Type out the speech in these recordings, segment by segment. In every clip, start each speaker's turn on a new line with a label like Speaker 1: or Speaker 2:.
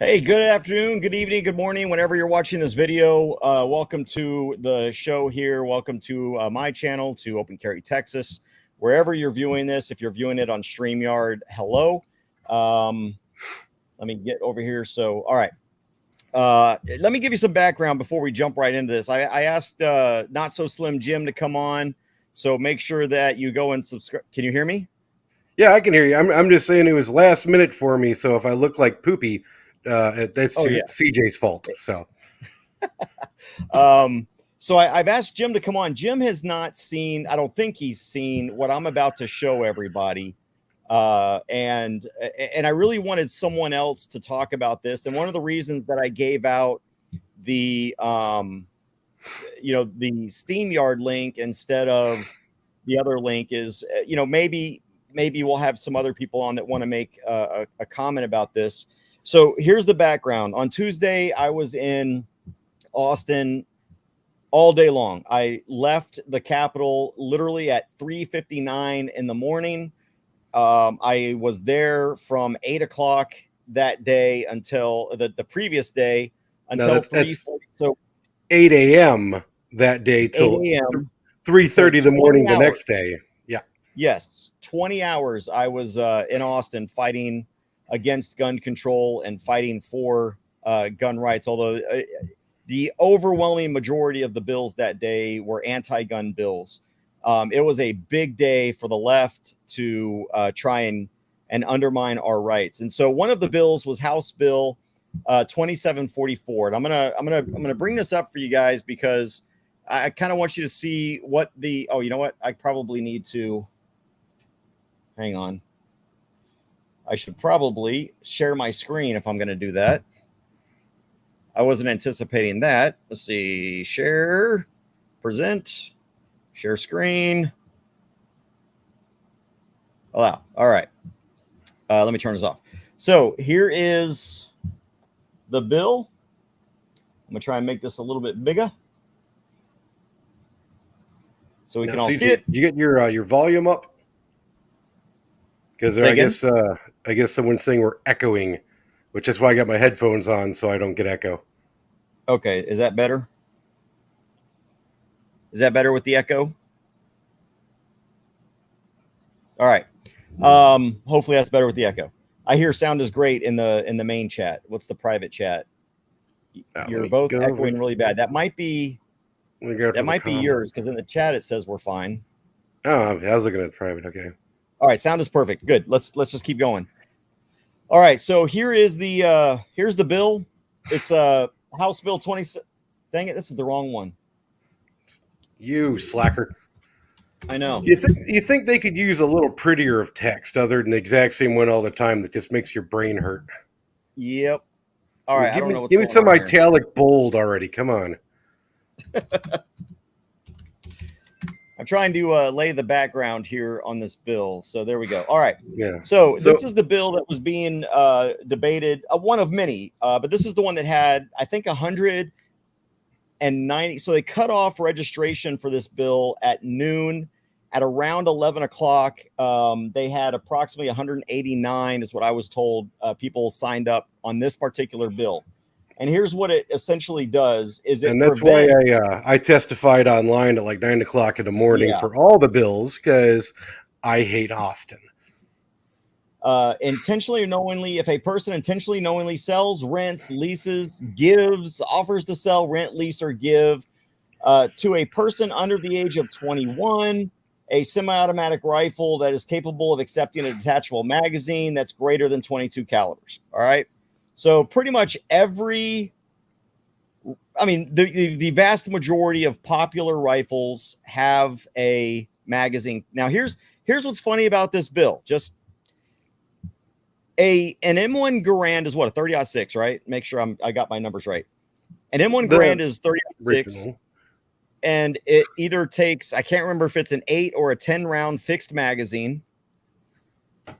Speaker 1: Hey, good afternoon, good evening, good morning, whenever you're watching this video. Welcome to the show here. Welcome to my channel, to Open Carry Texas. Wherever you're viewing this, if you're viewing it on StreamYard, hello. Let me get over here. So, all right. Let me give you some background before we jump right into this. I asked Not So Slim Jim to come on, so make sure that you go and subscribe. Can you hear me?
Speaker 2: Yeah, I can hear you. I'm just saying it was last minute for me, so if I look like poopy, that's CJ's fault. So,
Speaker 1: I've asked Jim to come on. Jim has not seen, I don't think he's seen what I'm about to show everybody. And I really wanted someone else to talk about this. And one of the reasons that I gave out the, the SteamYard link instead of the other link is, maybe we'll have some other people on that want to make a comment about this. So here's the background. On Tuesday, I was in Austin all day long. I left the Capitol literally at 3:59 in the morning. I was there from 8 o'clock that day until the previous day until 3:40. So
Speaker 2: 8 a.m. that day till 3:30 in the morning the next day. Yeah.
Speaker 1: Yes, 20 hours I was in Austin fighting against gun control and fighting for gun rights, although the overwhelming majority of the bills that day were anti-gun bills. It was a big day for the left to try and undermine our rights. And so one of the bills was House Bill 2744. And I'm gonna bring this up for you guys because I kind of want you to see what the you know what? I probably need to hang on. I should probably share my screen if I'm going to do that. I wasn't anticipating that. Let's see. Share, present, share screen. Allow. All right. Let me turn this off. So here is the bill. I'm going to try and make this a little bit bigger so we can all see it.
Speaker 2: You get your volume up? Because I guess someone's saying we're echoing, which is why I got my headphones on so I don't get echo.
Speaker 1: Okay, is that better? Is that better with the echo? All right. Hopefully that's better with the echo. I hear sound is great in the main chat. What's the private chat? You're both echoing really bad. That might be yours because in the chat it says we're fine.
Speaker 2: Oh, I was looking at private. Okay.
Speaker 1: All right, sound is perfect. Good. Let's just keep going. All right, so here is the here's the bill. It's House Bill 20. Dang it, this is the wrong one.
Speaker 2: You slacker.
Speaker 1: I know.
Speaker 2: You think they could use a little prettier of text other than the exact same one all the time that just makes your brain hurt?
Speaker 1: Yep. All right, I don't know what's
Speaker 2: give me some
Speaker 1: going on
Speaker 2: italic
Speaker 1: here.
Speaker 2: bold already. Come on.
Speaker 1: I'm trying to lay the background here on this bill. So there we go. All right.
Speaker 2: Yeah.
Speaker 1: So this is the bill that was being debated, one of many, but this is the one that had, I think, 190. So they cut off registration for this bill at noon. At around 11 o'clock, they had approximately 189, is what I was told, people signed up on this particular bill. And here's what it essentially does:
Speaker 2: and that's why I testified online at like 9 o'clock in the morning for all the bills because I hate Austin.
Speaker 1: Intentionally or knowingly, if a person intentionally knowingly sells, rents, leases, gives, offers to sell, rent, lease, or give to a person under the age of 21, a semi-automatic rifle that is capable of accepting a detachable magazine that's greater than 22 calibers. All right. So pretty much the vast majority of popular rifles have a magazine. Now, here's what's funny about this bill. Just an M1 Garand is what, a 30-06, right? Make sure I got my numbers right. An M1 Garand is 30-06, and it either takes, I can't remember if it's an 8 or a 10 round fixed magazine.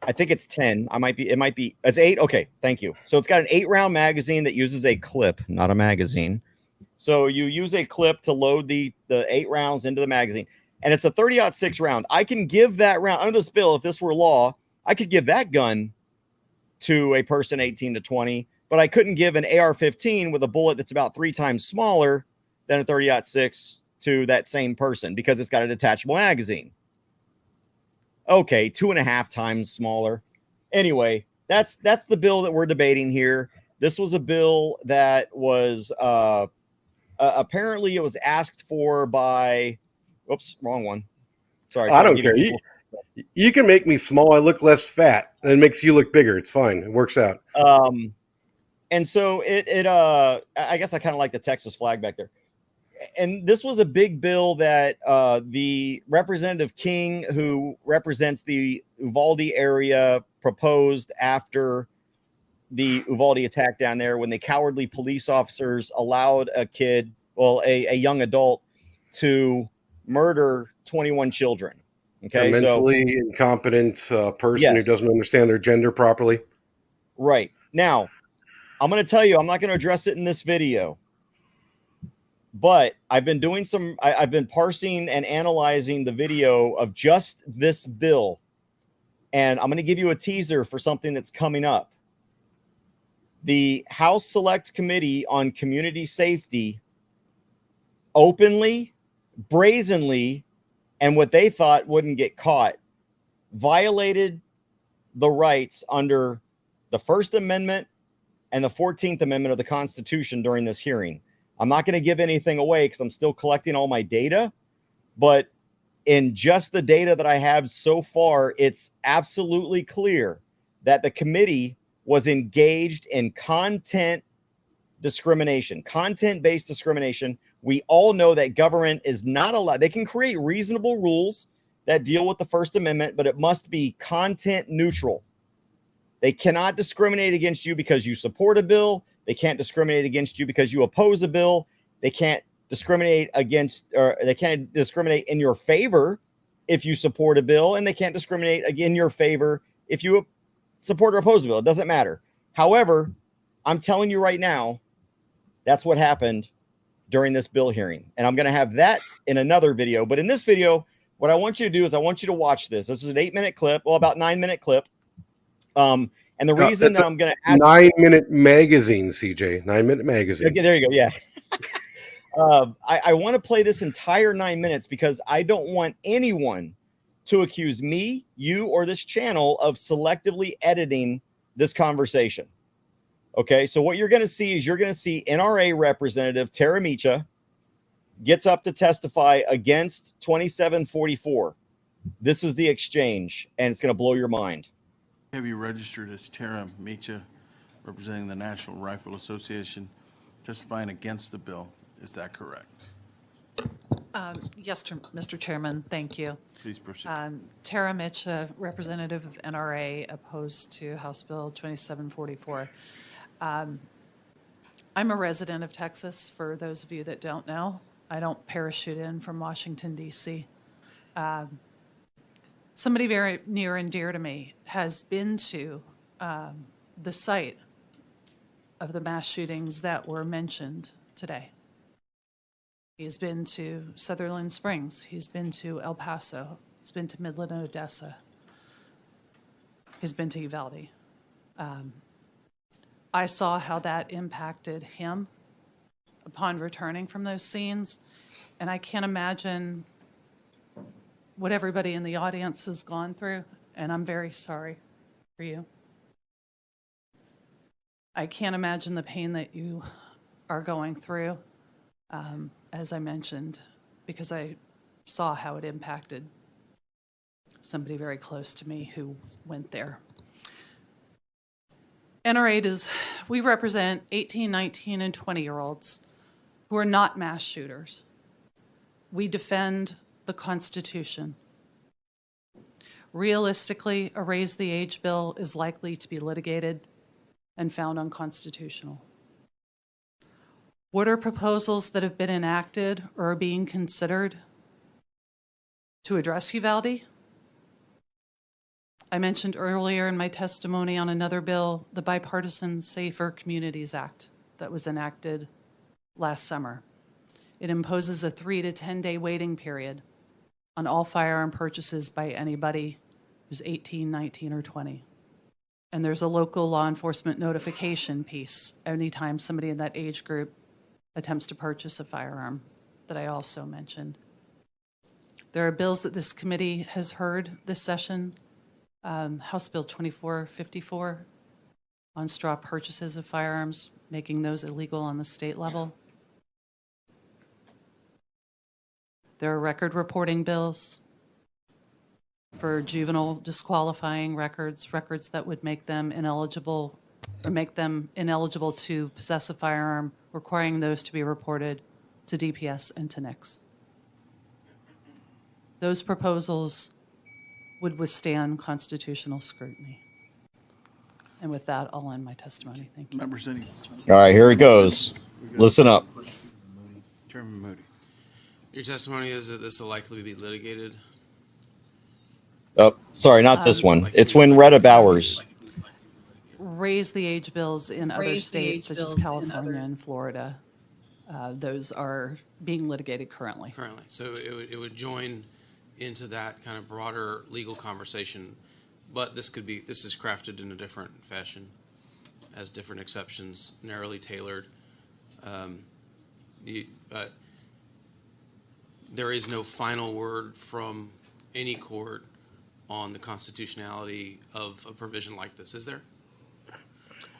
Speaker 1: I think it's 10. It's 8. Okay, thank you. So it's got an 8 round magazine that uses a clip, not a magazine. So you use a clip to load the 8 rounds into the magazine, and it's a 30-06 round. I can give that round under this bill. If this were law, I could give that gun to a person 18 to 20 but I couldn't give an AR-15 with a bullet that's about 3 times smaller than a 30-06 to that same person because it's got a detachable magazine. Okay, 2.5 times smaller. Anyway, that's the bill that we're debating here. This was a bill that was apparently it was asked for by, oops, wrong one. Sorry,
Speaker 2: I don't care. You can make me small. I look less fat. And it makes you look bigger. It's fine. It works out.
Speaker 1: And so I guess I kind of like the Texas flag back there. And this was a big bill that the Representative King, who represents the Uvalde area, proposed after the Uvalde attack down there when the cowardly police officers allowed a young adult to murder 21 children. Okay,
Speaker 2: a mentally incompetent person who doesn't understand their gender properly.
Speaker 1: Right. Now, I'm going to tell you, I'm not going to address it in this video, but I've been doing I've been parsing and analyzing the video of just this bill, and I'm going to give you a teaser for something that's coming up. The House Select Committee on Community Safety openly, brazenly, and what they thought wouldn't get caught, violated the rights under the First Amendment and the 14th Amendment of the Constitution during this hearing. I'm not going to give anything away because I'm still collecting all my data, but in just the data that I have so far, it's absolutely clear that the committee was engaged in content discrimination, content-based discrimination. We all know that government is not allowed. They can create reasonable rules that deal with the First Amendment, but it must be content neutral. They cannot discriminate against you because you support a bill. They can't discriminate against you because you oppose a bill. They can't discriminate they can't discriminate in your favor if you support a bill, and they can't discriminate in your favor if you support or oppose a bill. It doesn't matter. However, I'm telling you right now, that's what happened during this bill hearing. And I'm going to have that in another video. But in this video, what I want you to do is I want you to watch this. This is an 8-minute clip, well, about 9-minute clip. And the reason that I'm going to ask
Speaker 2: 9-minute magazine, CJ, 9-minute magazine.
Speaker 1: Okay, there you go. Yeah. I want to play this entire 9 minutes because I don't want anyone to accuse me, you, or this channel of selectively editing this conversation. Okay, so what you're going to see is NRA Representative Tara Mica gets up to testify against 2744. This is the exchange, and it's going to blow your mind.
Speaker 3: Have you registered as Tara Mica, representing the National Rifle Association, testifying against the bill? Is that correct?
Speaker 4: Yes, Mr. Chairman, thank you.
Speaker 3: Please proceed.
Speaker 4: Tara Mica, representative of NRA, opposed to House Bill 2744. I'm a resident of Texas, for those of you that don't know. I don't parachute in from Washington, D.C. Somebody very near and dear to me has been to the site of the mass shootings that were mentioned today. He's been to Sutherland Springs. He's been to El Paso. He's been to Midland, Odessa. He's been to Uvalde. I saw how that impacted him upon returning from those scenes, and I can't imagine what everybody in the audience has gone through, and I'm very sorry for you. I can't imagine the pain that you are going through, as I mentioned, because I saw how it impacted somebody very close to me who went there. NRA we represent 18, 19, and 20-year-olds who are not mass shooters. We defend the Constitution. Realistically, a raise the age bill is likely to be litigated and found unconstitutional. What are proposals that have been enacted or are being considered to address Uvalde? I mentioned earlier in my testimony on another bill, the Bipartisan Safer Communities Act that was enacted last summer. It imposes a 3 to 10 day waiting period on all firearm purchases by anybody who's 18, 19, or 20. And there's a local law enforcement notification piece anytime somebody in that age group attempts to purchase a firearm that I also mentioned. There are bills that this committee has heard this session. House Bill 2454 on straw purchases of firearms, making those illegal on the state level. There are record reporting bills for juvenile disqualifying records that would make them ineligible to possess a firearm, requiring those to be reported to DPS and to NICS. Those proposals would withstand constitutional scrutiny. And with that, I'll end my testimony. Thank you.
Speaker 3: Members, any?
Speaker 1: All right, here it goes. Listen up.
Speaker 3: Chairman Moody.
Speaker 5: Your testimony is that this will likely be litigated.
Speaker 1: Oh, sorry, not this one. It's when Rhetta Bowers.
Speaker 4: Raise the age bills in other states such as California and Florida. Those are being litigated currently.
Speaker 5: So it would join into that kind of broader legal conversation, but this is crafted in a different fashion, as different exceptions, narrowly tailored. There is no final word from any court on the constitutionality of a provision like this, is there?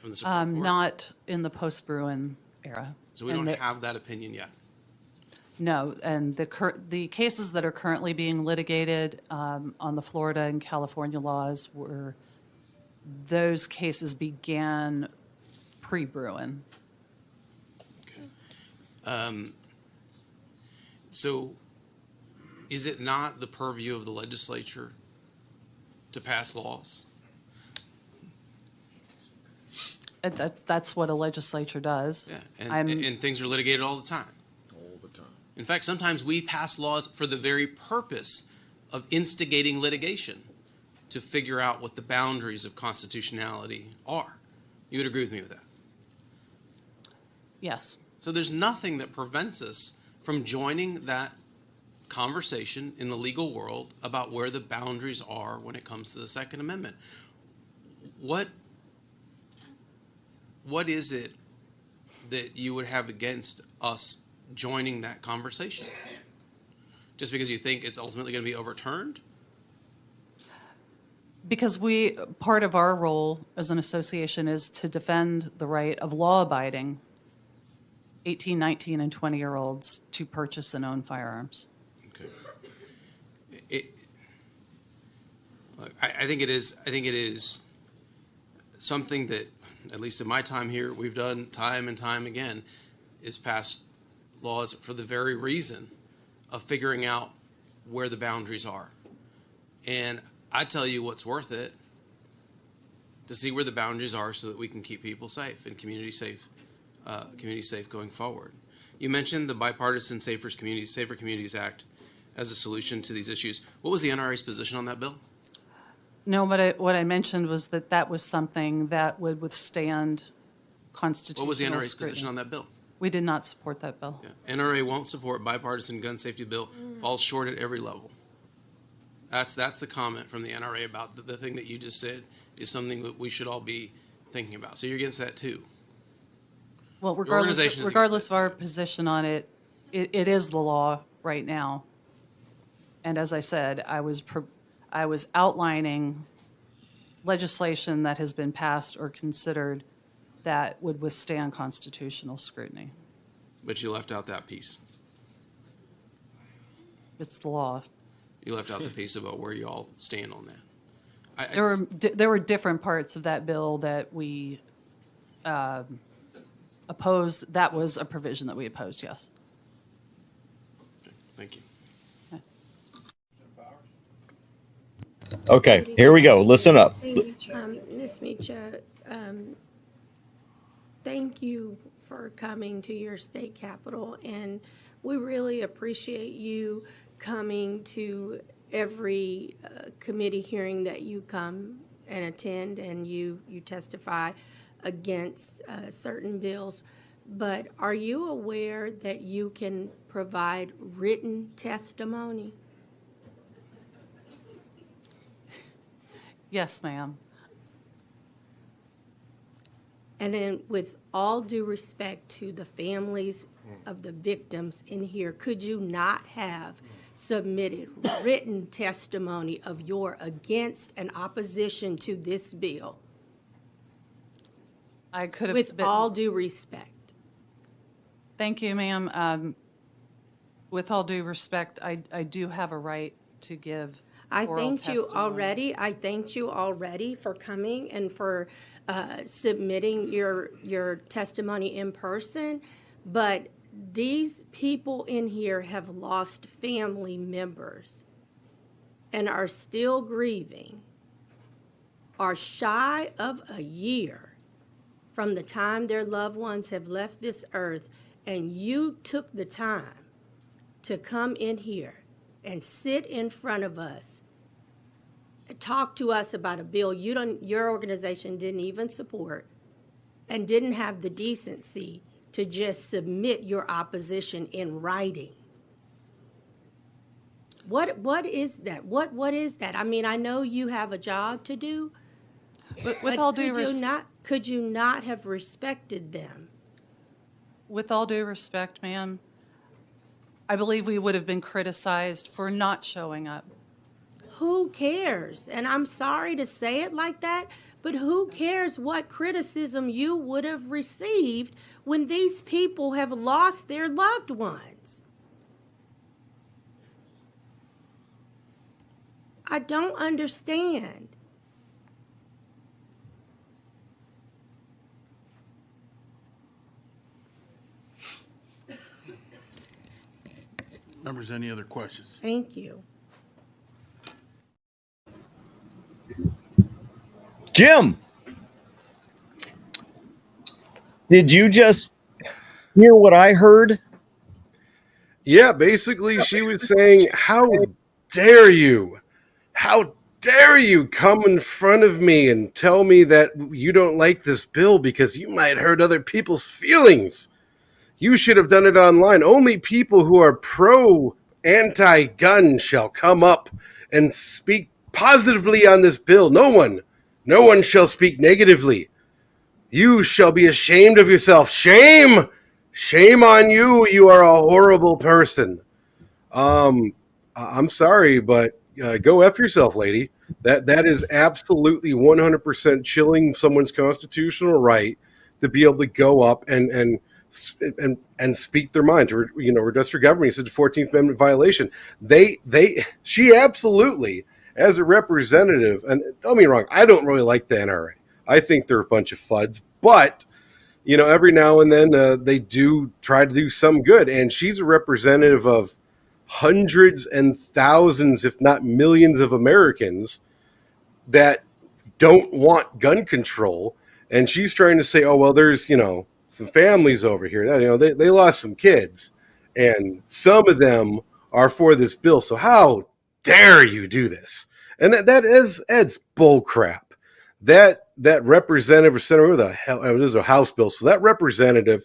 Speaker 5: From the Supreme Court?
Speaker 4: Not in the post-Bruin era.
Speaker 5: So we don't have that opinion yet.
Speaker 4: No, and the cases that are currently being litigated on the Florida and California laws those cases began pre-Bruin.
Speaker 5: Okay. So is it not the purview of the legislature to pass laws?
Speaker 4: That's what a legislature does.
Speaker 5: Yeah, and things are litigated all the time. In fact, sometimes we pass laws for the very purpose of instigating litigation to figure out what the boundaries of constitutionality are. You would agree with me with that?
Speaker 4: Yes.
Speaker 5: So there's nothing that prevents us from joining that conversation in the legal world about where the boundaries are when it comes to the Second Amendment. What is it that you would have against us joining that conversation? Just because you think it's ultimately going to be overturned?
Speaker 4: Because part of our role as an association is to defend the right of law-abiding 18, 19, and 20-year-olds to purchase and own firearms.
Speaker 5: Okay. I think it is something that, at least in my time here, we've done time and time again, is pass laws for the very reason of figuring out where the boundaries are. And I tell you what's worth it, to see where the boundaries are so that we can keep people safe and community safe going forward. You mentioned the bipartisan Safer Communities Act as a solution to these issues. What was the NRA's position on that bill?
Speaker 4: No, what I mentioned was that was something that would withstand constitutional
Speaker 5: What was the NRA's
Speaker 4: scrutiny.
Speaker 5: position on that bill?
Speaker 4: We did not support that bill.
Speaker 5: Yeah. NRA won't support bipartisan gun safety bill. Falls short at every level. That's the comment from the NRA about the thing that you just said is something that we should all be thinking about. So you're against that too.
Speaker 4: Well, regardless of our position on it, it is the law right now. And as I said, I was outlining legislation that has been passed or considered that would withstand constitutional scrutiny.
Speaker 5: But you left out that piece.
Speaker 4: It's the law.
Speaker 5: You left out the piece about where you all stand on that.
Speaker 4: There were different parts of that bill that we opposed. That was a provision that we opposed, yes.
Speaker 5: Okay, thank you.
Speaker 1: Okay, here we go. Listen up.
Speaker 6: Ms. Mica, thank you for coming to your state capitol, and we really appreciate you coming to every committee hearing that you come and attend, and you testify against certain bills. But are you aware that you can provide written testimony?
Speaker 4: Yes, ma'am.
Speaker 6: And then with all due respect to the families of the victims in here, could you not have submitted written testimony of your against and opposition to this bill?
Speaker 4: I could have
Speaker 6: With
Speaker 4: submitted.
Speaker 6: all due respect.
Speaker 4: Thank you, ma'am. With all due respect, I do have a right to give
Speaker 6: I
Speaker 4: oral
Speaker 6: thanked you
Speaker 4: testimony.
Speaker 6: already. I thanked you already for coming and for submitting your testimony in person. But these people in here have lost family members and are still grieving, are shy of a year from the time their loved ones have left this earth, and you took the time to come in here and sit in front of us, talk to us about a bill your organization didn't even support, and didn't have the decency to just submit your opposition in writing. What is that? What is that? I mean, I know you have a job to do,
Speaker 4: With all due respect.
Speaker 6: could you not have respected them?
Speaker 4: With all due respect, ma'am, I believe we would have been criticized for not showing up.
Speaker 6: Who cares? And I'm sorry to say it like that, but who cares what criticism you would have received when these people have lost their loved ones? I don't understand.
Speaker 3: Members, any other questions?
Speaker 6: Thank you.
Speaker 1: Jim, did you just hear what I heard?
Speaker 2: Yeah, basically she was saying, how dare you? How dare you come in front of me and tell me that you don't like this bill because you might hurt other people's feelings? You should have done it online. Only people who are anti-gun shall come up and speak positively on this bill. No one shall speak negatively. You shall be ashamed of yourself. Shame on you. You are a horrible person. I'm sorry, but go F yourself, lady. That is absolutely 100% chilling someone's constitutional right to be able to go up and speak their mind. Redress your government. It's a 14th Amendment violation. She absolutely, as a representative, and don't get me wrong, I don't really like the NRA. I think they're a bunch of fuds, but every now and then they do try to do some good. And she's a representative of hundreds and thousands, if not millions, of Americans that don't want gun control. And she's trying to say, oh, well, there's, some families over here. They lost some kids, and some of them are for this bill. So how dare you do this? And that is Ed's bull crap. That representative or senator, it is a House bill, so that representative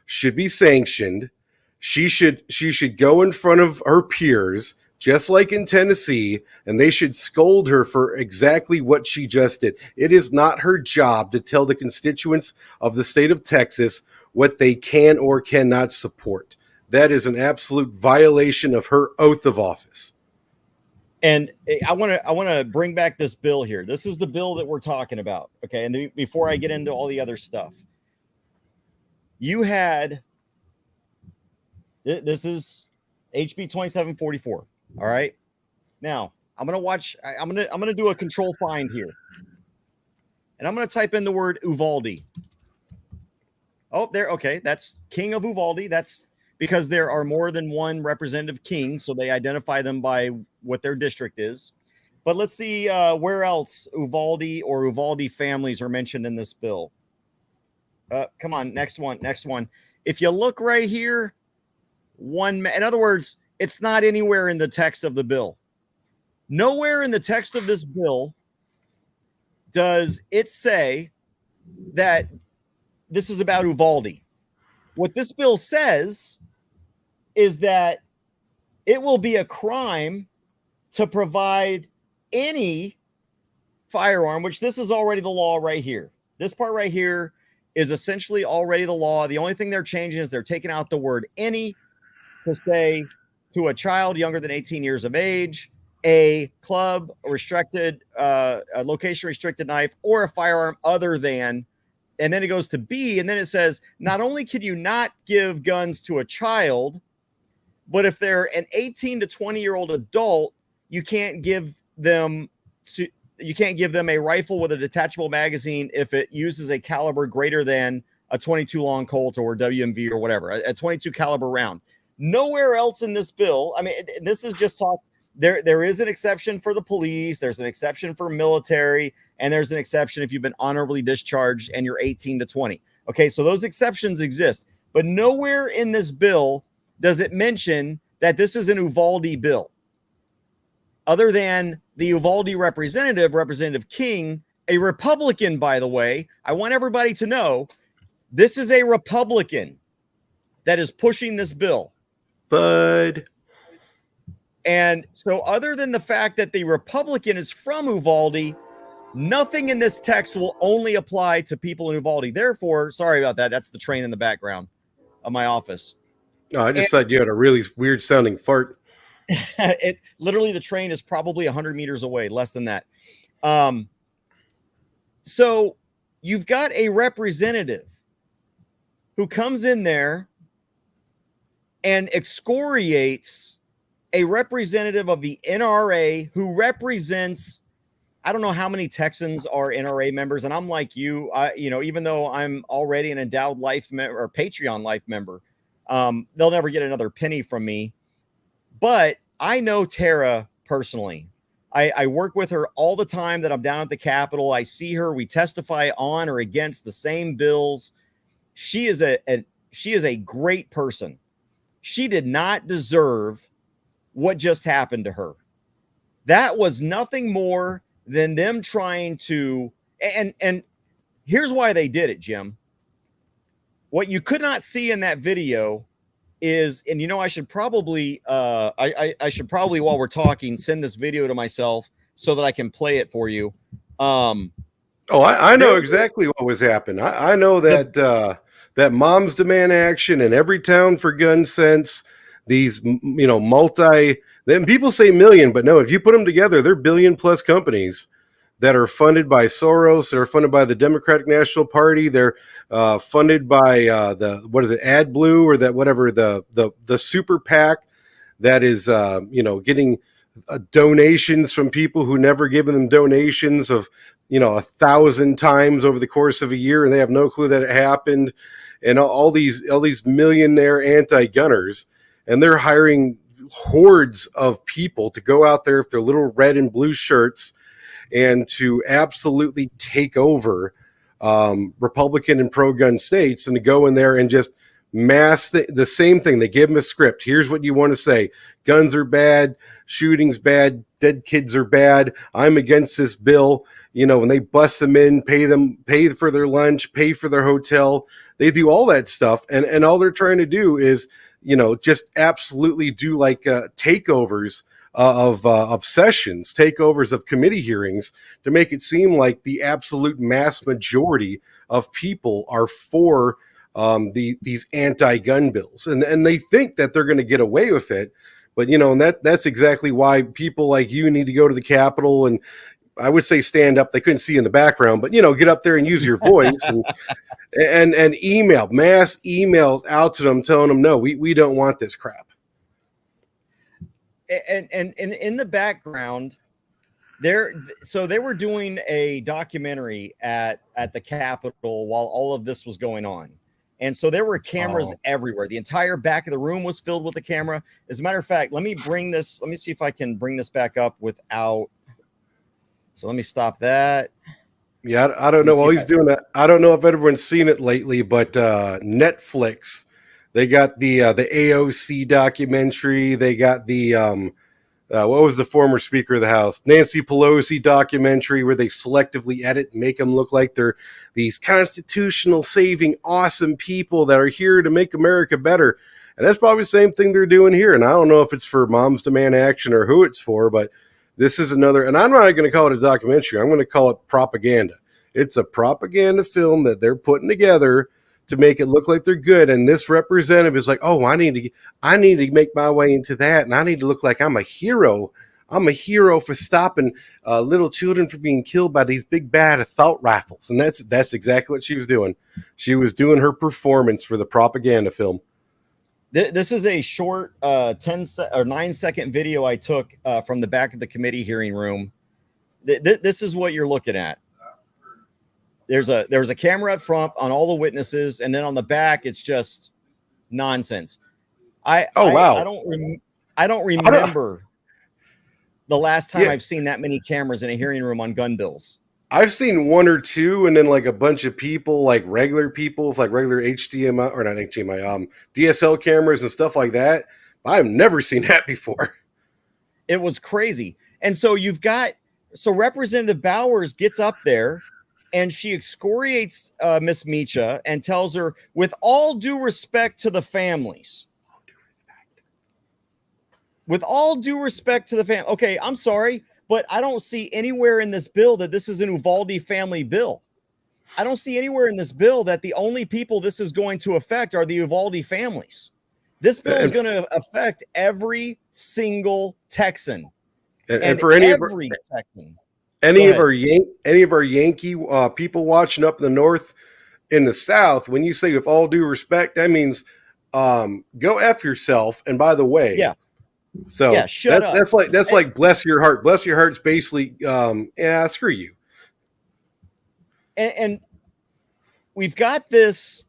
Speaker 2: should be sanctioned. She should go in front of her peers, just like in Tennessee, and they should scold her for exactly what she just did. It is not her job to tell the constituents of the state of Texas what they can or cannot support. That is an absolute violation of her oath of office.
Speaker 1: And I want to bring back this bill here. This is the bill that we're talking about. Okay. And before I get into all the other stuff, this is HB 2744. All right. Now I'm going to do a control find here. And I'm going to type in the word Uvalde. Oh, there. Okay. That's King of Uvalde. That's because there are more than one representative king. So they identify them by what their district is. But let's see where else Uvalde or Uvalde families are mentioned in this bill. Come on. Next one. If you look right here, in other words, it's not anywhere in the text of the bill. Nowhere in the text of this bill does it say that this is about Uvalde. What this bill says is that it will be a crime to provide any firearm, which this is already the law right here. This part right here is essentially already the law. The only thing they're changing is they're taking out the word any to say to a child younger than 18 years of age, a club, a restricted, a location restricted knife, or a firearm other than. And then it goes to B, and then it says, not only can you not give guns to a child, but if they're an 18 to 20-year-old adult, you can't give them a rifle with a detachable magazine if it uses a caliber greater than a 22 long Colt or WMV or whatever, a 22 caliber round. Nowhere else in this bill. I mean, this is just talks. There is an exception for the police. There's an exception for military, and there's an exception if you've been honorably discharged and you're 18 to 20. Okay, so those exceptions exist, but nowhere in this bill does it mention that this is an Uvalde bill. Other than the Uvalde representative, Representative King, a Republican, by the way. I want everybody to know this is a Republican that is pushing this bill.
Speaker 2: Bud.
Speaker 1: And so other than the fact that the Republican is from Uvalde, nothing in this text will only apply to people in Uvalde. Therefore, sorry about that. That's the train in the background of my office.
Speaker 2: No, I just thought you had a really weird sounding fart.
Speaker 1: It literally, the train is probably 100 meters away, less than that. So you've got a representative who comes in there and excoriates a representative of the NRA who represents, I don't know how many Texans are NRA members. And I'm like you, even though I'm already an endowed life member or Patreon life member, they'll never get another penny from me. But I know Tara personally. I work with her all the time that I'm down at the Capitol. I see her. We testify on or against the same bills. She is a great person. She did not deserve what just happened to her. That was nothing more than them trying to, and here's why they did it, Jim. What you could not see in that video is, and I should probably, I should probably, while we're talking, send this video to myself so that I can play it for you.
Speaker 2: I know exactly what was happening. I know that that moms demand action in every town for gun sense. These, then people say million, but no, if you put them together, they're billion plus companies that are funded by Soros. They're funded by the Democratic National Party. They're funded by AdBlue or that whatever the super PAC that is getting donations from people who never given them donations of 1,000 times over the course of a year, and they have no clue that it happened. And all these millionaire anti-gunners, and they're hiring hordes of people to go out there with their little red and blue shirts and to absolutely take over Republican and pro-gun states, and to go in there and just mass the same thing. They give them a script. Here's what you want to say. Guns are bad. Shootings bad. Dead kids are bad. I'm against this bill. When they bust them in, pay for their lunch, pay for their hotel. They do all that stuff. And all they're trying to do is, just absolutely do like takeovers of sessions, takeovers of committee hearings, to make it seem like the absolute mass majority of people are for these anti-gun bills. And they think that they're going to get away with it. But, and that's exactly why people like you need to go to the Capitol and, I would say, stand up. They couldn't see in the background, but, get up there and use your voice and email, mass emails out to them telling them, no, we don't want this crap.
Speaker 1: And in the background, they were doing a documentary at the Capitol while all of this was going on. And so there were cameras everywhere. The entire back of the room was filled with a camera. As a matter of fact, let me see if I can bring this back up without. So let me stop that.
Speaker 2: Yeah, I don't know. While he's doing that, I don't know if everyone's seen it lately, but Netflix, they got the AOC documentary. They got the what was the former Speaker of the House, Nancy Pelosi documentary, where they selectively edit and make them look like they're these constitutional saving awesome people that are here to make America better. And that's probably the same thing they're doing here. And I don't know if it's for Moms Demand Action or who it's for, but this is another, and I'm not going to call it a documentary. I'm going to call it propaganda. It's a propaganda film that they're putting together to make it look like they're good. And this representative is like, oh, I need to make my way into that, and I need to look like I'm a hero. I'm a hero for stopping little children from being killed by these big bad assault rifles. And that's exactly what she was doing. She was doing her performance for the propaganda film.
Speaker 1: This is a short 9-second video I took from the back of the committee hearing room. This is what you're looking at. There's a camera up front on all the witnesses, and then on the back, it's just nonsense. I don't remember the last time I've seen that many cameras in a hearing room on gun bills.
Speaker 2: I've seen one or two, and then like a bunch of people, like regular people with like regular HDMI or not HDMI, DSL cameras and stuff like that. I've never seen that before.
Speaker 1: It was crazy. And so Representative Bowers gets up there and she excoriates Miss Mica and tells her, with all due respect to the families. With all due respect to the family. Okay, I'm sorry, but I don't see anywhere in this bill that this is an Uvalde family bill. I don't see anywhere in this bill that the only people this is going to affect are the Uvalde families. This bill is going to affect every single Texan.
Speaker 2: And for any
Speaker 1: Texan.
Speaker 2: Any of our Yankee people watching up in the north, in the south, when you say with all due respect, that means go F yourself. And by the way, shut up. That's like bless your heart. Bless your heart's basically screw you.
Speaker 1: And we've got this.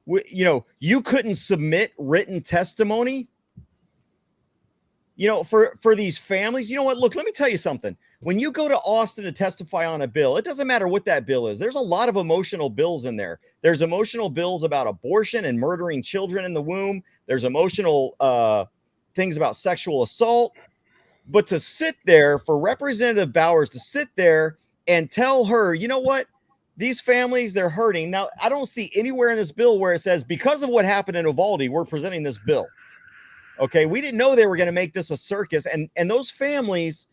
Speaker 1: You couldn't submit written testimony. For these families, you know what? Look, let me tell you something. When you go to Austin to testify on a bill, it doesn't matter what that bill is. There's a lot of emotional bills in there. There's emotional bills about abortion and murdering children in the womb. There's emotional things about sexual assault. But to sit there for Representative Bowers to sit there and tell her, you know what? These families, they're hurting. Now, I don't see anywhere in this bill where it says, because of what happened in Uvalde, we're presenting this bill. Okay, we didn't know they were going to make this a circus. And those families,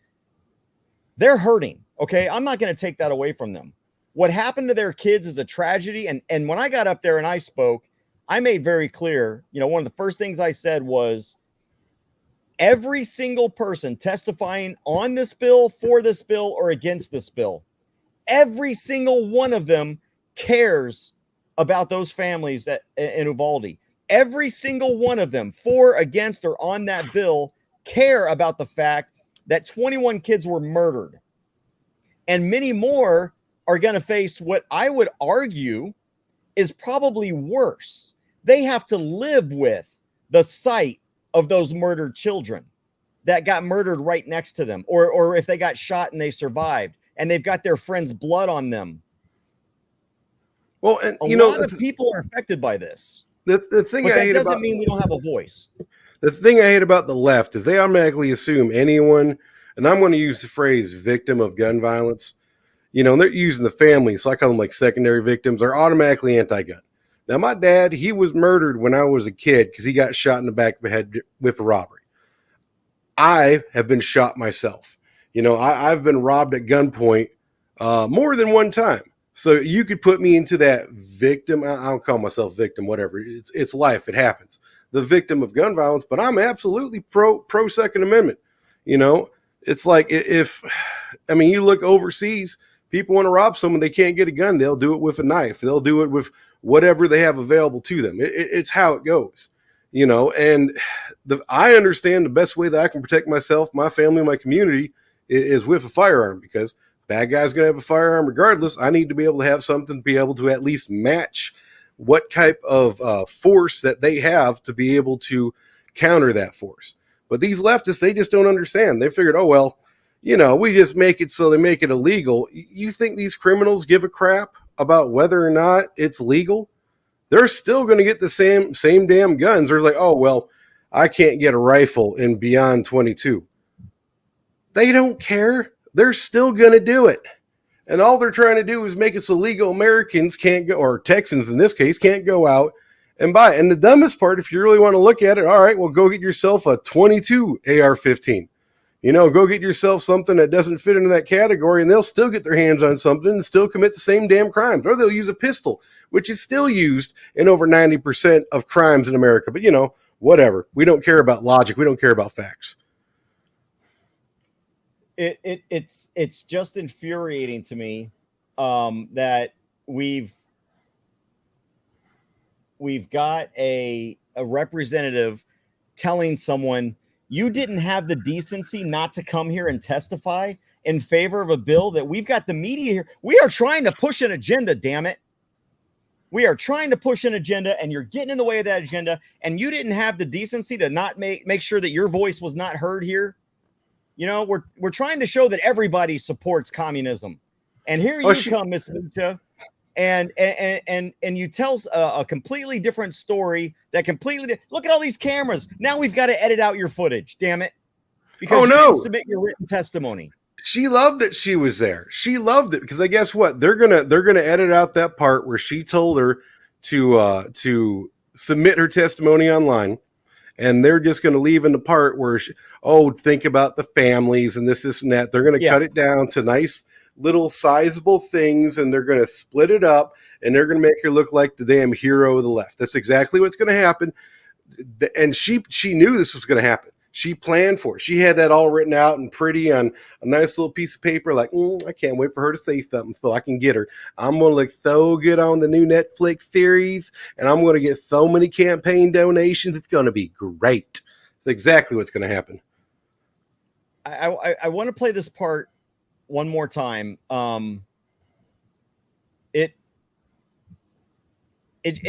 Speaker 1: they're hurting. Okay, I'm not going to take that away from them. What happened to their kids is a tragedy. And when I got up there and I spoke, I made very clear, one of the first things I said was, every single person testifying on this bill, for this bill, or against this bill, every single one of them cares about those families that in Uvalde. Every single one of them, for, against, or on that bill, care about the fact that 21 kids were murdered. And many more are going to face what I would argue is probably worse. They have to live with the sight of those murdered children that got murdered right next to them, or if they got shot and they survived and they've got their friend's blood on them.
Speaker 2: Well, and
Speaker 1: a lot of people are affected by this.
Speaker 2: The thing
Speaker 1: but
Speaker 2: I
Speaker 1: that
Speaker 2: hate
Speaker 1: doesn't
Speaker 2: about,
Speaker 1: mean we don't have a voice.
Speaker 2: The thing I hate about the left is they automatically assume anyone, and I'm going to use the phrase victim of gun violence. They're using the family, so I call them like secondary victims. They're automatically anti-gun. Now, my dad, he was murdered when I was a kid because he got shot in the back of the head with a robbery. I have been shot myself. I've been robbed at gunpoint more than one time. So you could put me into that victim. I don't call myself victim, whatever. It's life. It happens. The victim of gun violence, but I'm absolutely pro Second Amendment. It's like you look overseas, people want to rob someone, they can't get a gun. They'll do it with a knife. They'll do it with whatever they have available to them. It's how it goes, and I understand the best way that I can protect myself, my family, my community is with a firearm, because bad guy's going to have a firearm regardless. I need to be able to have something to be able to at least match what type of force that they have to be able to counter that force. But these leftists, they just don't understand. They figured, oh, well, we just make it so they make it illegal. You think these criminals give a crap about whether or not it's legal? They're still going to get the same damn guns. They're like, oh, well, I can't get a rifle in beyond 22. They don't care. They're still going to do it. And all they're trying to do is make it so legal Americans can't go, or Texans in this case, can't go out and buy it. And the dumbest part, if you really want to look at it, all right, well, go get yourself a 22 AR-15. You know, go get yourself something that doesn't fit into that category, and they'll still get their hands on something and still commit the same damn crimes. Or they'll use a pistol, which is still used in over 90% of crimes in America. But, you know, whatever. We don't care about logic. We don't care about facts.
Speaker 1: It's just infuriating to me that we've got a representative telling someone, you didn't have the decency not to come here and testify in favor of a bill that we've got the media here. We are trying to push an agenda, damn it. We are trying to push an agenda, and you're getting in the way of that agenda, and you didn't have the decency to not make sure that your voice was not heard here. You know, we're trying to show that everybody supports communism. And here you come, Miss Mica, and you tell a completely different story that look at all these cameras. Now we've got to edit out your footage, damn it. Because you didn't submit your written testimony.
Speaker 2: She loved that she was there. She loved it because I guess what? They're gonna edit out that part where she told her to submit her testimony online. And they're just going to leave in the part where, think about the families and this and that. They're going to cut it down to nice little sizable things, and they're going to split it up, and they're going to make her look like the damn hero of the left. That's exactly what's going to happen. And she knew this was going to happen. She planned for it. She had that all written out and pretty on a nice little piece of paper. Like, I can't wait for her to say something so I can get her. I'm going to look so good on the new Netflix series, and I'm going to get so many campaign donations. It's going to be great. It's exactly what's going to happen.
Speaker 1: I want to play this part one more time. It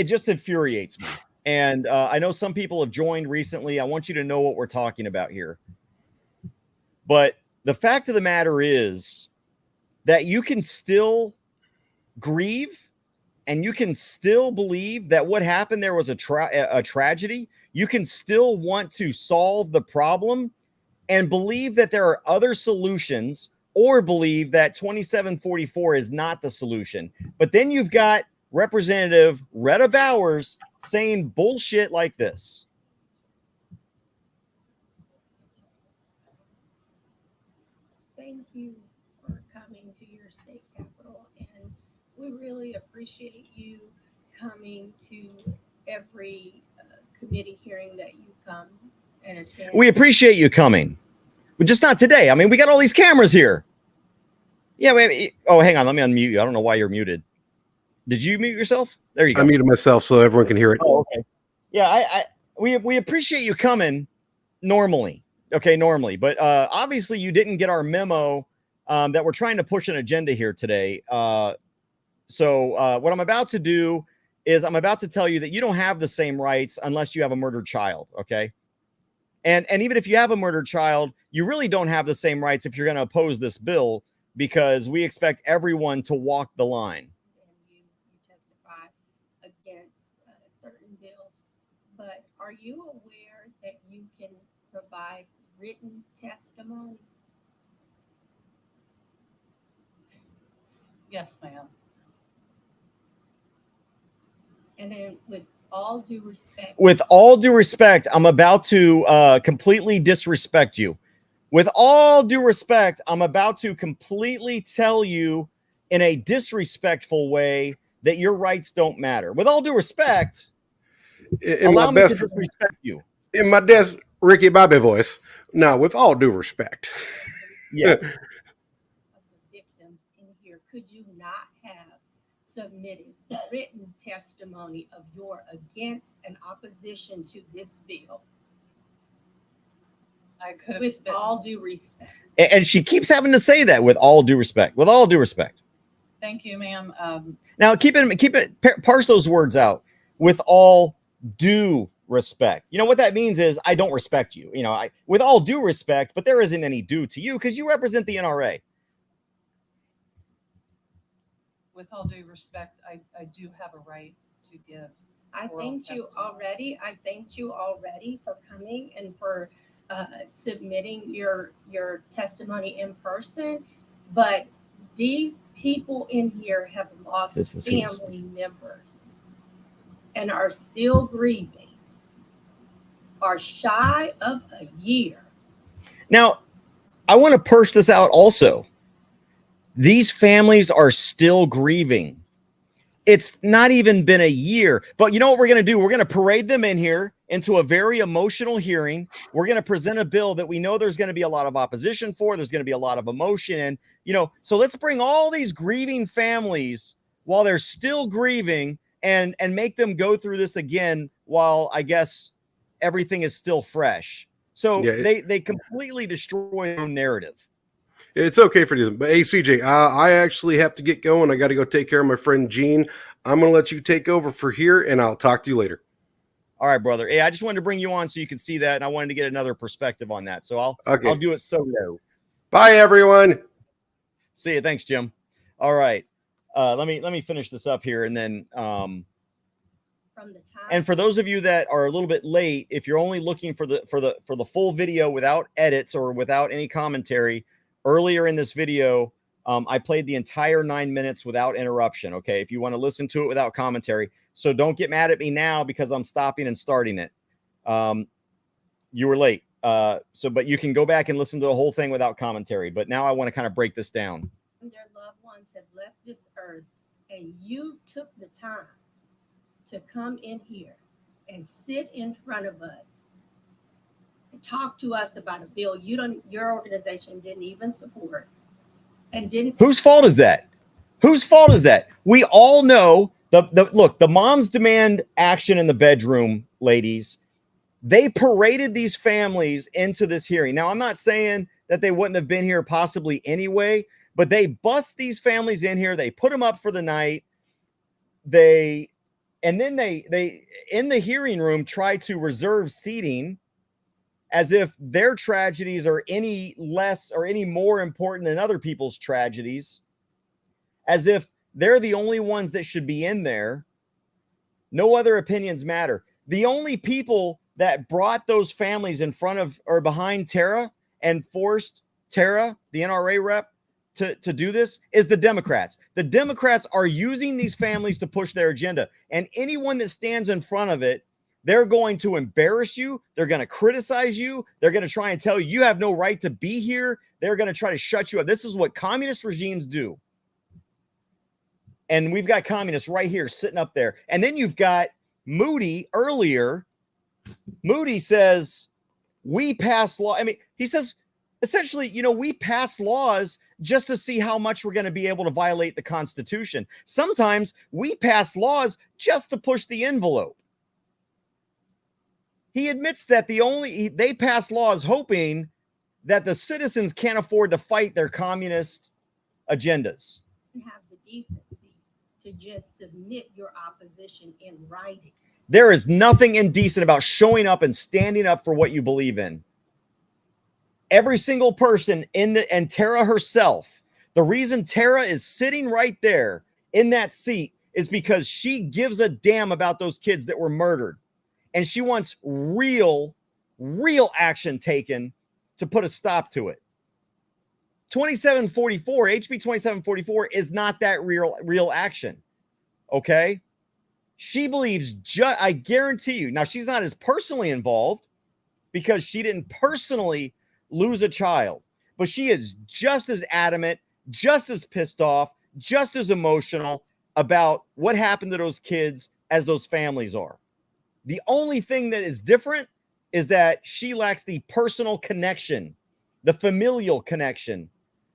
Speaker 1: just infuriates me. And I know some people have joined recently. I want you to know what we're talking about here. But the fact of the matter is that you can still grieve and you can still believe that what happened there was a tragedy. You can still want to solve the problem and believe that there are other solutions, or believe that 2744 is not the solution. But then you've got Representative Rhetta Bowers saying bullshit like this.
Speaker 6: Thank you for coming to your state capitol, and we really appreciate you coming to every committee hearing that you come and attend.
Speaker 1: We appreciate you coming, but just not today. I mean, we got all these cameras here. Yeah. Hang on. Let me unmute you. I don't know why you're muted. Did you mute yourself? There you go.
Speaker 2: I muted myself so everyone can hear it.
Speaker 1: Oh, okay. Yeah, we appreciate you coming normally. Okay, normally. But obviously you didn't get our memo that we're trying to push an agenda here today. So what I'm about to do is I'm about to tell you that you don't have the same rights unless you have a murdered child, okay? And even if you have a murdered child, you really don't have the same rights if you're going to oppose this bill, because we expect everyone to walk the line.
Speaker 6: Certain bills, but are you aware that you can provide written testimony?
Speaker 4: Yes, ma'am.
Speaker 6: And then with all due respect,
Speaker 1: I'm about to completely disrespect you. With all due respect, I'm about to completely tell you in a disrespectful way that your rights don't matter. With all due respect, allow me to disrespect you.
Speaker 2: In my best Ricky Bobby voice. Now, with all due respect.
Speaker 1: Yeah.
Speaker 6: Of the victims in here, could you not have submitted written testimony of your against and opposition to this bill?
Speaker 4: I could have.
Speaker 6: With all due respect.
Speaker 1: And she keeps having to say that, with all due respect. With all due respect.
Speaker 4: Thank you, ma'am.
Speaker 1: Now parse those words out. With all due respect. You know what that means is I don't respect you. You know, with all due respect, but there isn't any due to you because you represent the NRA.
Speaker 4: With all due respect, I do have a right to give.
Speaker 6: I thanked you already. I thanked you already for coming and for submitting your testimony in person. But these people in here have lost family members and are still grieving, are shy of a year.
Speaker 1: Now, I want to purse this out also. These families are still grieving. It's not even been a year, but you know what we're going to do? We're going to parade them in here into a very emotional hearing. We're going to present a bill that we know there's going to be a lot of opposition for. There's going to be a lot of emotion. And, you know, so let's bring all these grieving families while they're still grieving and make them go through this again while I guess everything is still fresh. So
Speaker 2: Yeah,
Speaker 1: they completely destroy their own narrative.
Speaker 2: it's okay for you. But hey, CJ, I actually have to get going. I got to go take care of my friend Gene. I'm going to let you take over for here, and I'll talk to you later.
Speaker 1: All right, brother. Hey, I just wanted to bring you on so you could see that, and I wanted to get another perspective on that. So I'll do it solo.
Speaker 2: Bye, everyone.
Speaker 1: See you. Thanks, Jim. All right. Let me finish this up here, and then
Speaker 6: From the time.
Speaker 1: and for those of you that are a little bit late, if you're only looking for the full video without edits or without any commentary, earlier in this video, I played the entire 9 minutes without interruption. Okay, if you want to listen to it without commentary, so don't get mad at me now because I'm stopping and starting it. You were late, but you can go back and listen to the whole thing without commentary. But now I want to kind of break this down.
Speaker 6: Their loved ones have left this earth, and you took the time to come in here and sit in front of us and talk to us about a bill your organization didn't even support and didn't.
Speaker 1: Whose fault is that? Whose fault is that? We all know look, the moms demand action in the bedroom, ladies. They paraded these families into this hearing. Now, I'm not saying that they wouldn't have been here possibly anyway, but they bust these families in here. They put them up for the night. And then they in the hearing room try to reserve seating as if their tragedies are any less or any more important than other people's tragedies, as if they're the only ones that should be in there. No other opinions matter. The only people that brought those families in front of or behind Tara and forced Tara, the NRA rep, to do this is the Democrats. The Democrats are using these families to push their agenda. And anyone that stands in front of it, they're going to embarrass you. They're going to criticize you. They're going to try and tell you you have no right to be here. They're going to try to shut you up. This is what communist regimes do. And we've got communists right here sitting up there. And then you've got Moody earlier. Moody says, we pass law. I mean, he says, essentially, you know, we pass laws just to see how much we're going to be able to violate the Constitution. Sometimes we pass laws just to push the envelope. He admits that they pass laws hoping that the citizens can't afford to fight their communist agendas.
Speaker 6: Have the decency to just submit your opposition in writing.
Speaker 1: There is nothing indecent about showing up and standing up for what you believe in. Every single person and Tara herself, the reason Tara is sitting right there in that seat is because she gives a damn about those kids that were murdered. And she wants real action taken to put a stop to it. 2744, HB 2744 is not that real action. Okay? She believes, I guarantee you, now she's not as personally involved because she didn't personally lose a child, but she is just as adamant, just as pissed off, just as emotional about what happened to those kids as those families are. The only thing that is different is that she lacks the personal connection, the familial connection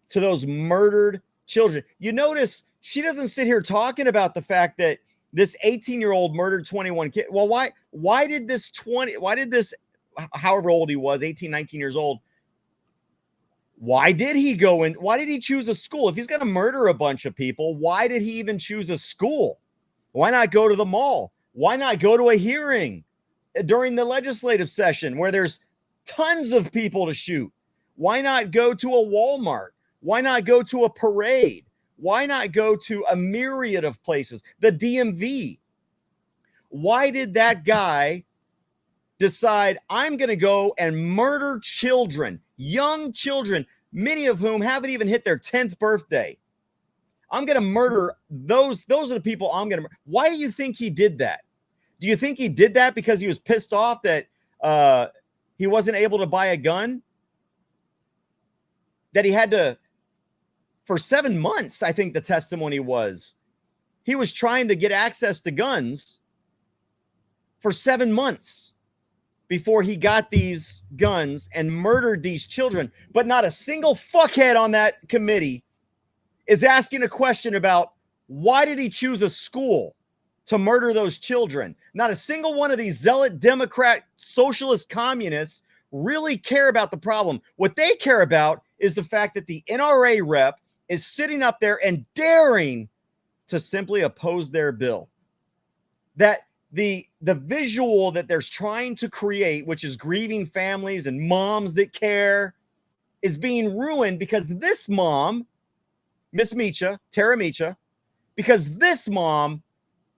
Speaker 1: to those murdered children. You notice she doesn't sit here talking about the fact that this 18-year-old murdered 21 kids. Well, why did this however old he was, 18, 19 years old, why did he go in? Why did he choose a school? If he's going to murder a bunch of people, why did he even choose a school? Why not go to the mall? Why not go to a hearing during the legislative session where there's tons of people to shoot? Why not go to a Walmart? Why not go to a parade? Why not go to a myriad of places? The DMV. Why did that guy decide, I'm going to go and murder children, young children, many of whom haven't even hit their 10th birthday? I'm going to murder those are the people I'm going to murder. Why do you think he did that? Do you think he did that because he was pissed off that he wasn't able to buy a gun? that he had to, for 7 months, I think the testimony was, he was trying to get access to guns for 7 months before he got these guns and murdered these children. But not a single fuckhead on that committee is asking a question about why did he choose a school to murder those children. Not a single one of these zealot Democrat socialist communists really care about the problem. What they care about is the fact that the NRA rep is sitting up there and daring to simply oppose their bill. That the visual that they're trying to create, which is grieving families and moms that care, is being ruined because this mom, Miss Mica, Tara Mica, because this mom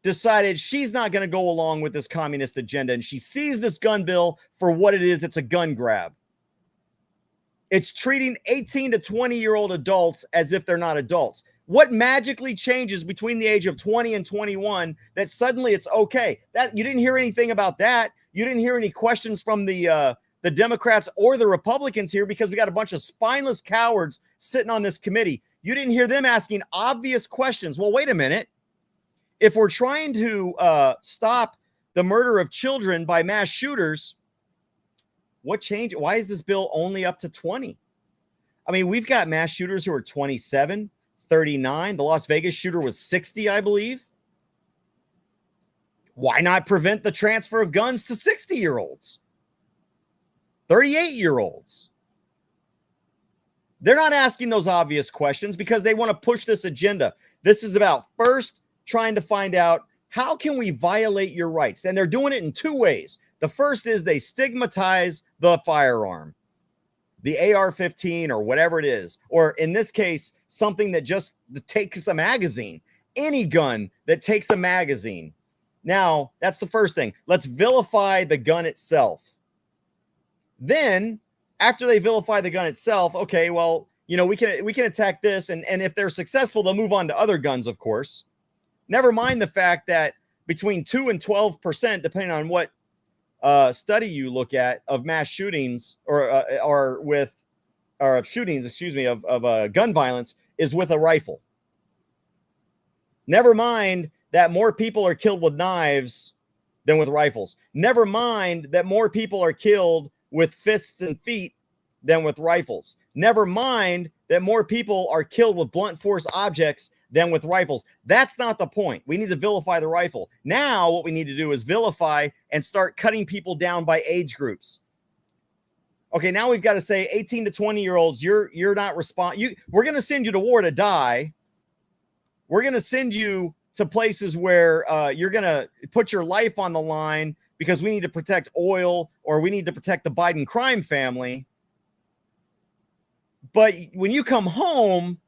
Speaker 1: decided she's not going to go along with this communist agenda, and she sees this gun bill for what it is. It's a gun grab. It's treating 18 to 20-year-old adults as if they're not adults. What magically changes between the age of 20 and 21 that suddenly it's okay? That you didn't hear anything about that. You didn't hear any questions from the Democrats or the Republicans here because we got a bunch of spineless cowards sitting on this committee. You didn't hear them asking obvious questions. Well, wait a minute. If we're trying to stop the murder of children by mass shooters, what changed? Why is this bill only up to 20? I mean, we've got mass shooters who are 27, 39. The Las Vegas shooter was 60, I believe. Why not prevent the transfer of guns to 60-year-olds, 38-year-olds? They're not asking those obvious questions because they want to push this agenda. This is about first trying to find out how can we violate your rights? And they're doing it in two ways. The first is they stigmatize the firearm, the AR-15 or whatever it is, or in this case, something that just takes a magazine, any gun that takes a magazine. Now, that's the first thing. Let's vilify the gun itself. Then, after they vilify the gun itself, okay, well, you know, we can attack this, and if they're successful, they'll move on to other guns, of course. Never mind the fact that between 2 and 12%, depending on what study you look at, of mass shootings or shootings, excuse me, of gun violence is with a rifle. Never mind that more people are killed with knives than with rifles. Never mind that more people are killed with fists and feet than with rifles. Never mind that more people are killed with blunt force objects than with rifles. That's not the point. We need to vilify the rifle. Now what we need to do is vilify and start cutting people down by age groups. Okay, now we've got to say 18 to 20-year-olds, you're not we're going to send you to war to die. We're going to send you to places where you're going to put your life on the line because we need to protect oil or we need to protect the Biden crime family. But when you come home,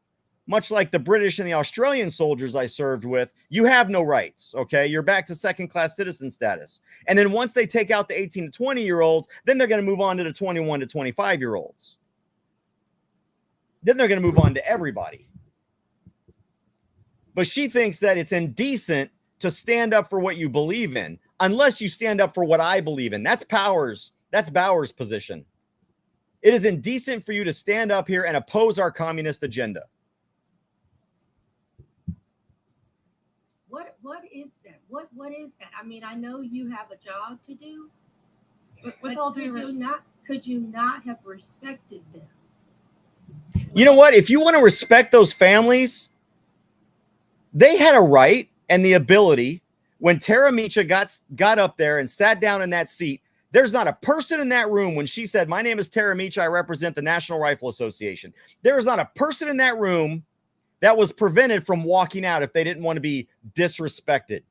Speaker 1: much like the British and the Australian soldiers I served with, you have no rights, okay? You're back to second-class citizen status. And then once they take out the 18 to 20-year-olds, then they're going to move on to the 21 to 25-year-olds. Then they're going to move on to everybody. But she thinks that it's indecent to stand up for what you believe in, unless you stand up for what I believe in. That's Bowers' position. It is indecent for you to stand up here and oppose our communist agenda.
Speaker 7: What is that? What is that? I mean, I know you have a job to do,
Speaker 4: With all due
Speaker 7: could you not have respected them?
Speaker 1: You know what? If you want to respect those families, they had a right and the ability. When Tara Mica got up there and sat down in that seat, there's not a person in that room when she said, "My name is Tara Mica, I represent the National Rifle Association." There is not a person in that room that was prevented from walking out if they didn't want to be disrespected.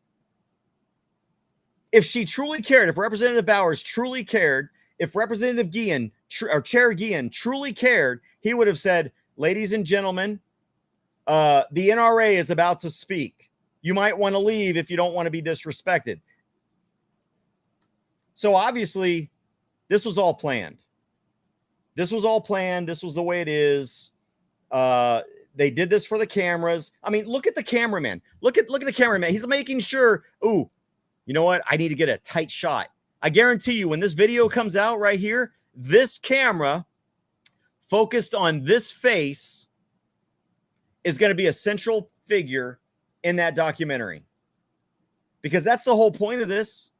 Speaker 1: If she truly cared, if Representative Bowers truly cared, if Representative Guillen or Chair Guillen truly cared, he would have said, "Ladies and gentlemen, the NRA is about to speak. You might want to leave if you don't want to be disrespected." So obviously, this was all planned. This was all planned. This was the way it is. They did this for the cameras. I mean, look at the cameraman. Look at the cameraman. He's making sure, ooh, you know what? I need to get a tight shot. I guarantee you when this video comes out right here, this camera focused on this face is going to be a central figure in that documentary. Because that's the whole point of this.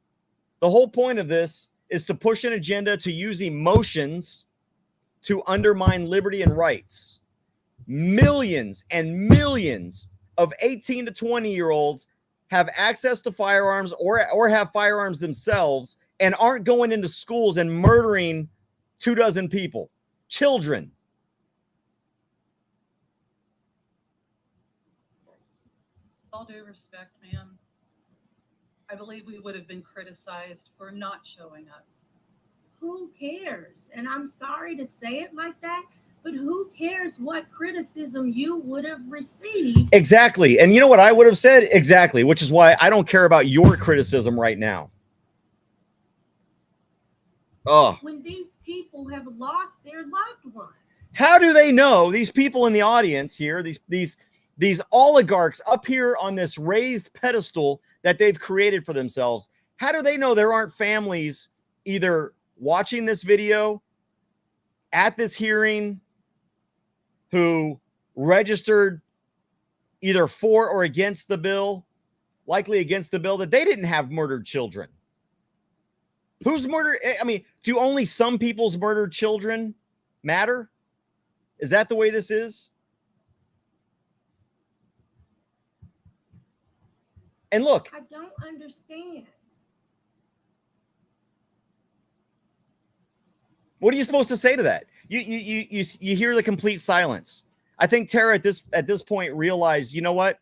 Speaker 1: The whole point of this is to push an agenda to use emotions to undermine liberty and rights. Millions and millions of 18 to 20-year-olds have access to firearms or have firearms themselves and aren't going into schools and murdering 24 people, children.
Speaker 4: All due respect, ma'am, I believe we would have been criticized for not showing up.
Speaker 7: Who cares? And I'm sorry to say it like that, but who cares what criticism you would have received?
Speaker 1: Exactly. And you know what I would have said? Exactly. Which is why I don't care about your criticism right now. Oh.
Speaker 7: When these people have lost their loved ones.
Speaker 1: How do they know, these people in the audience here, these oligarchs up here on this raised pedestal that they've created for themselves, how do they know there aren't families either watching this video, at this hearing, who registered either for or against the bill, likely against the bill, that they didn't have murdered children? Who's murdered? I mean, do only some people's murdered children matter? Is that the way this is? And look,
Speaker 7: I don't understand.
Speaker 1: what are you supposed to say to that? You hear the complete silence. I think Tara at this point realized, you know what?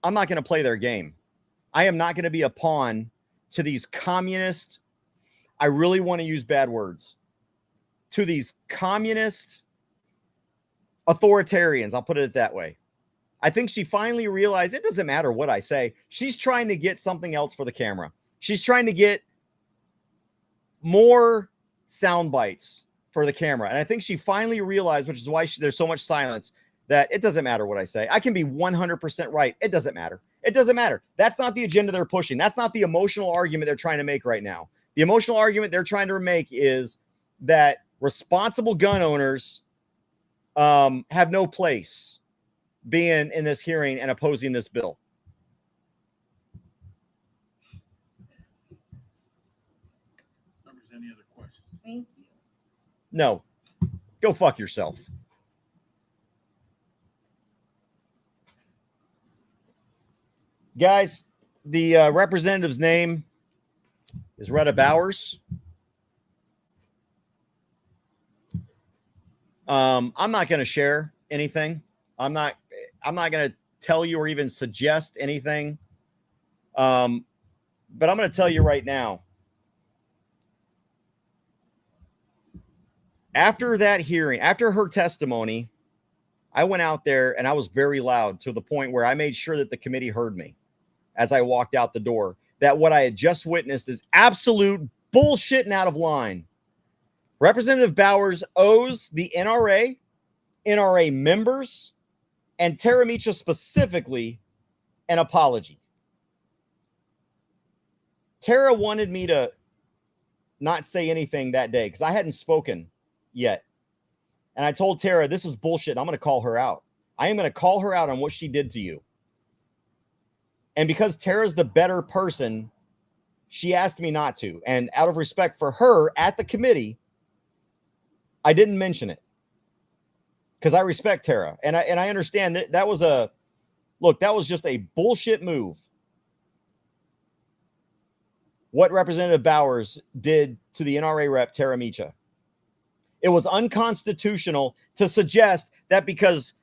Speaker 1: I'm not going to play their game. I am not going to be a pawn to these communist. I really want to use bad words, to these communist authoritarians. I'll put it that way. I think she finally realized it doesn't matter what I say. She's trying to get something else for the camera. She's trying to get more sound bites for the camera. And I think she finally realized, which is why there's so much silence, that it doesn't matter what I say. I can be 100% right. It doesn't matter. It doesn't matter. That's not the agenda they're pushing. That's not the emotional argument they're trying to make right now. The emotional argument they're trying to make is that responsible gun owners have no place being in this hearing and opposing this bill.
Speaker 3: Members, any other questions?
Speaker 7: Thank you.
Speaker 1: No, go fuck yourself. Guys, the representative's name is Rhetta Bowers. I'm not going to share anything. I'm not going to tell you or even suggest anything. But I'm going to tell you right now. After that hearing, after her testimony, I went out there and I was very loud to the point where I made sure that the committee heard me as I walked out the door, that what I had just witnessed is absolute bullshit and out of line. Representative Bowers owes the NRA, NRA members, and Tara Mica specifically an apology. Tara wanted me to not say anything that day because I hadn't spoken yet. And I told Tara, this is bullshit. I'm going to call her out. I am going to call her out on what she did to you. And because Tara's the better person, she asked me not to. And out of respect for her at the committee, I didn't mention it because I respect Tara. And I understand that was that was just a bullshit move. What Representative Bowers did to the NRA rep, Tara Mica. It was unconstitutional to suggest that because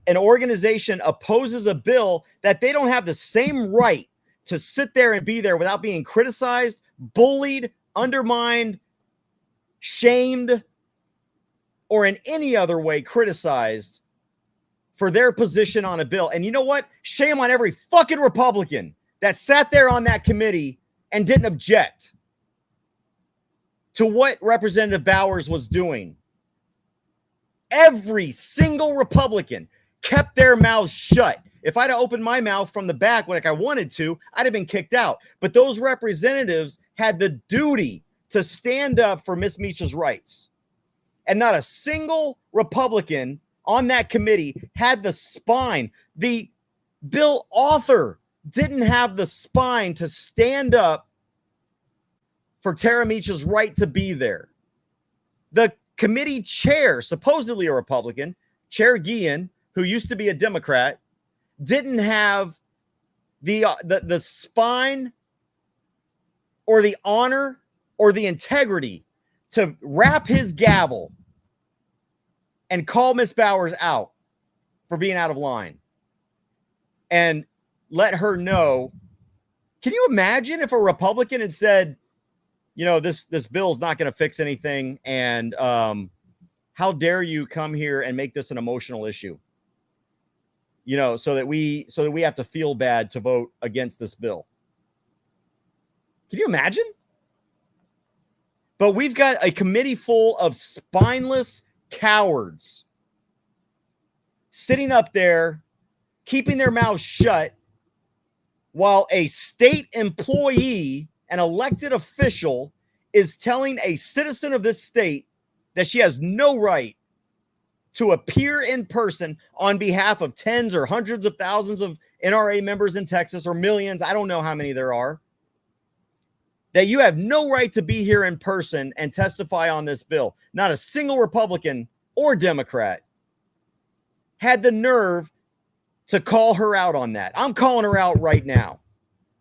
Speaker 1: an organization opposes a bill that they don't have the same right to sit there and be there without being criticized, bullied, undermined, shamed, or in any other way criticized for their position on a bill. And you know what? Shame on every fucking Republican that sat there on that committee and didn't object to what Representative Bowers was doing. Every single Republican kept their mouths shut. If I'd have opened my mouth from the back like I wanted to, I'd have been kicked out. But those representatives had the duty to stand up for Miss Mica's rights. And not a single Republican on that committee had the spine. The bill author didn't have the spine to stand up for Tara Mica's right to be there. The committee chair, supposedly a Republican, Chair Guillen, who used to be a Democrat, didn't have the spine or the honor or the integrity to wrap his gavel and call Miss Bowers out for being out of line and let her know. Can you imagine if a Republican had said, you know, this bill is not going to fix anything, and how dare you come here and make this an emotional issue? You know, so that we have to feel bad to vote against this bill. Can you imagine? But we've got a committee full of spineless cowards sitting up there, keeping their mouths shut, while a state employee, an elected official, is telling a citizen of this state that she has no right to appear in person on behalf of tens or hundreds of thousands of NRA members in Texas, or millions, I don't know how many there are, that you have no right to be here in person and testify on this bill. Not a single Republican or Democrat had the nerve to call her out on that. I'm calling her out right now.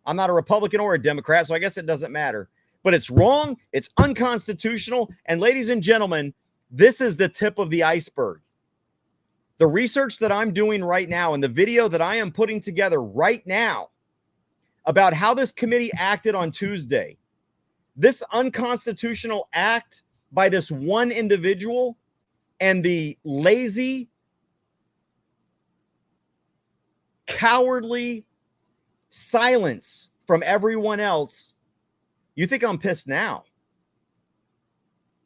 Speaker 1: I'm not a Republican or a Democrat, so I guess it doesn't matter. But it's wrong, it's unconstitutional, and ladies and gentlemen, this is the tip of the iceberg. The research that I'm doing right now and the video that I am putting together right now about how this committee acted on Tuesday, this unconstitutional act by this one individual and the lazy, cowardly silence from everyone else. You think I'm pissed now?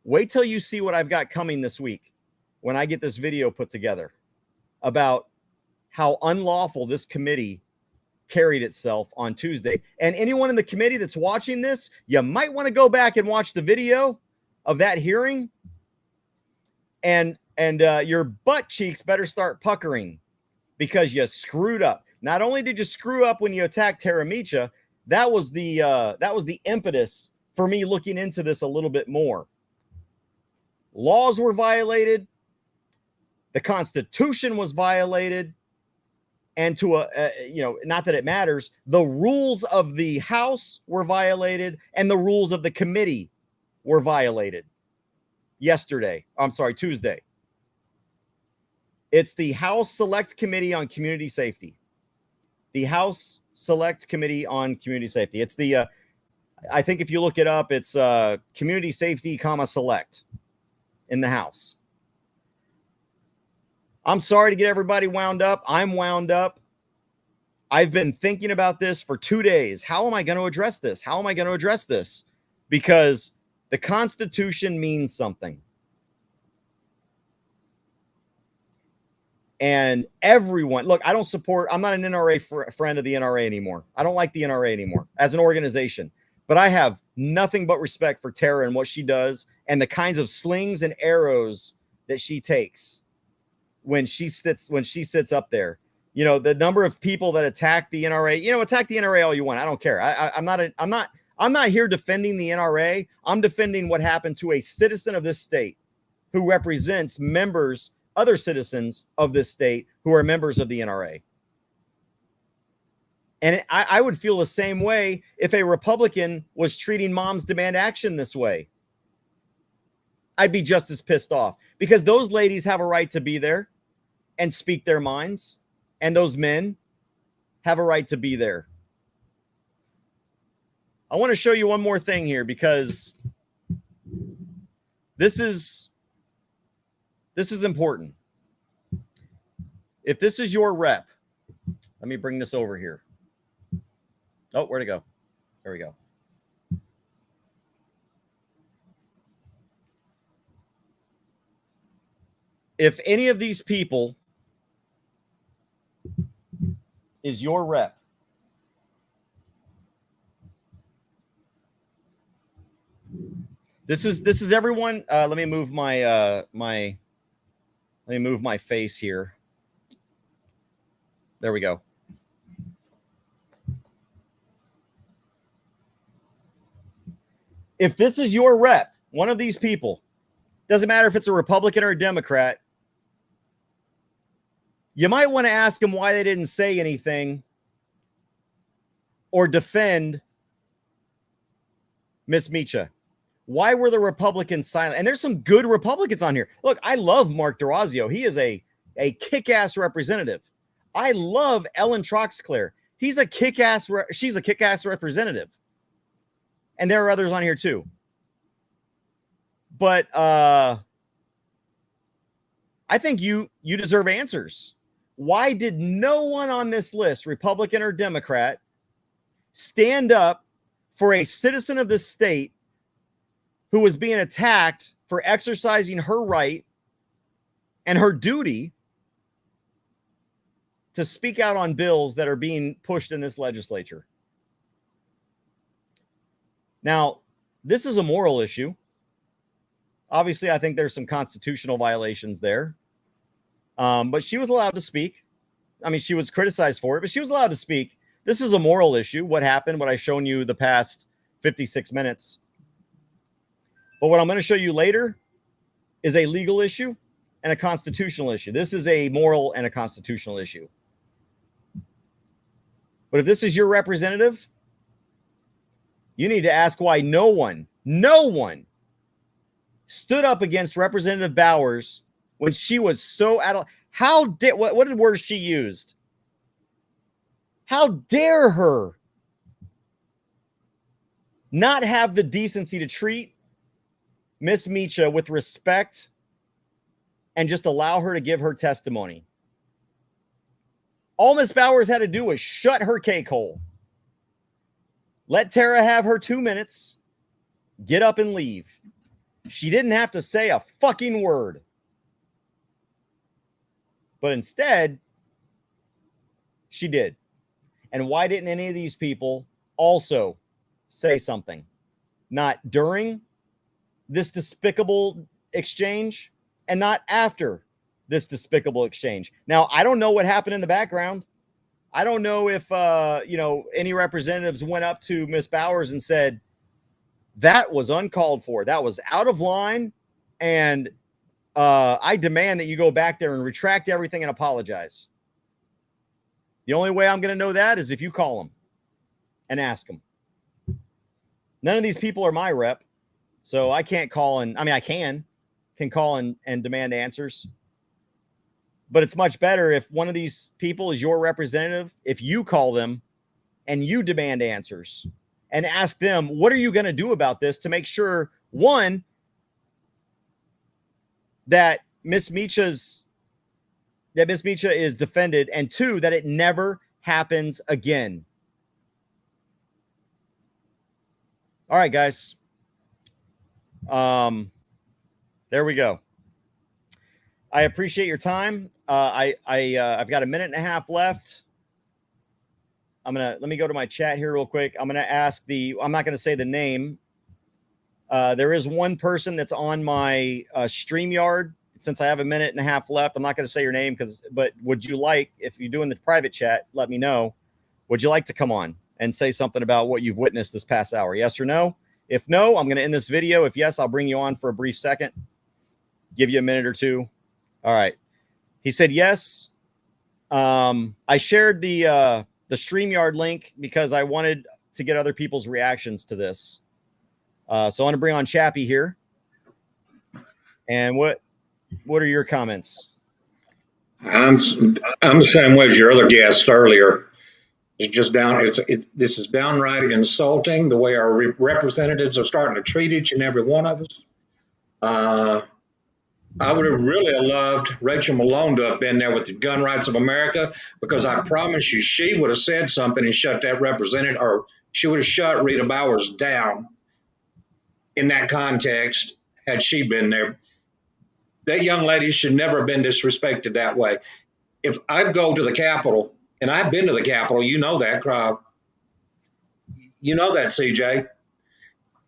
Speaker 1: Wait till you see what I've got coming this week when I get this video put together about how unlawful this committee carried itself on Tuesday. And anyone in the committee that's watching this, you might want to go back and watch the video of that hearing, and your butt cheeks better start puckering, because you screwed up. Not only did you screw up when you attacked Tara Mica, that was the impetus for me looking into this a little bit more. Laws were violated. The Constitution was violated. And not that it matters, the rules of the House were violated and the rules of the committee were violated Tuesday. It's the House Select Committee on Community Safety. The House Select Committee on Community Safety. It's the, I think if you look it up, it's Community Safety, Select in the House. I'm sorry to get everybody wound up. I'm wound up. I've been thinking about this for 2 days. How am I going to address this? How am I going to address this? Because the Constitution means something. And everyone, look, I'm not an NRA friend of the NRA anymore. I don't like the NRA anymore as an organization. But I have nothing but respect for Tara and what she does and the kinds of slings and arrows that she takes when she sits up there. You know, the number of people that attack the NRA, attack the NRA all you want. I don't care. I'm not here defending the NRA. I'm defending what happened to a citizen of this state who represents other citizens of this state who are members of the NRA. And I would feel the same way if a Republican was treating Moms Demand Action this way. I'd be just as pissed off, because those ladies have a right to be there and speak their minds. And those men have a right to be there. I want to show you one more thing here, because this is important. If this is your rep, let me bring this over here. Oh, where'd it go? There we go. If any of these people is your rep, This is everyone. Let me move my let me move my face here. There we go. If this is your rep, one of these people, doesn't matter if it's a Republican or a Democrat, you might want to ask them why they didn't say anything or defend Miss Mica. Why were the Republicans silent? And there's some good Republicans on here. Look, I love Mark D'Orazio. He is a kick-ass representative. I love Ellen Troxclair. She's a kick-ass representative. And there are others on here too. But I think you deserve answers. Why did no one on this list, Republican or Democrat, stand up for a citizen of this state who was being attacked for exercising her right and her duty to speak out on bills that are being pushed in this legislature? Now, this is a moral issue. Obviously, I think there's some constitutional violations there. But she was allowed to speak. I mean, she was criticized for it, but she was allowed to speak. This is a moral issue. What happened, what I've shown you the past 56 minutes. But what I'm going to show you later is a legal issue and a constitutional issue. This is a moral and a constitutional issue. But if this is your representative, you need to ask why no one stood up against Representative Bowers when she was so out of... What did words she used? How dare her not have the decency to treat Miss Mica with respect and just allow her to give her testimony? All Miss Bowers had to do was shut her cake hole. Let Tara have her 2 minutes, get up and leave. She didn't have to say a fucking word. But instead, she did. And why didn't any of these people also say something? Not during this despicable exchange and not after this despicable exchange. Now, I don't know what happened in the background. I don't know if, any representatives went up to Miss Bowers and said, that was uncalled for. That was out of line. And I demand that you go back there and retract everything and apologize. The only way I'm going to know that is if you call them and ask them. None of these people are my rep. So I can't call and, I can call and demand answers. But it's much better if one of these people is your representative, if you call them and you demand answers and ask them, what are you going to do about this to make sure, one, that Miss Mica is defended, and two, that it never happens again. All right, guys. There we go. I appreciate your time. I've got a minute and a half left. Let me go to my chat here real quick. I'm going to ask I'm not going to say the name. There is one person that's on my StreamYard. Since I have a minute and a half left, I'm not going to say your name but would you like, if you're doing the private chat, let me know. Would you like to come on and say something about what you've witnessed this past hour? Yes or no? If no, I'm going to end this video. If yes, I'll bring you on for a brief second. Give you a minute or two. All right. He said yes. I shared the StreamYard link because I wanted to get other people's reactions to this. So I want to bring on Chappie here. And what are your comments?
Speaker 8: I'm the same way as your other guest earlier. It's just this is downright insulting the way our representatives are starting to treat each and every one of us. I would have really loved Rachel Malone to have been there with the Gun Rights of America, because I promise you she would have said something and shut that representative, or she would have shut Rhetta Bowers down in that context had she been there. That young lady should never have been disrespected that way. If I go to the Capitol, and I've been to the Capitol, you know that, CJ.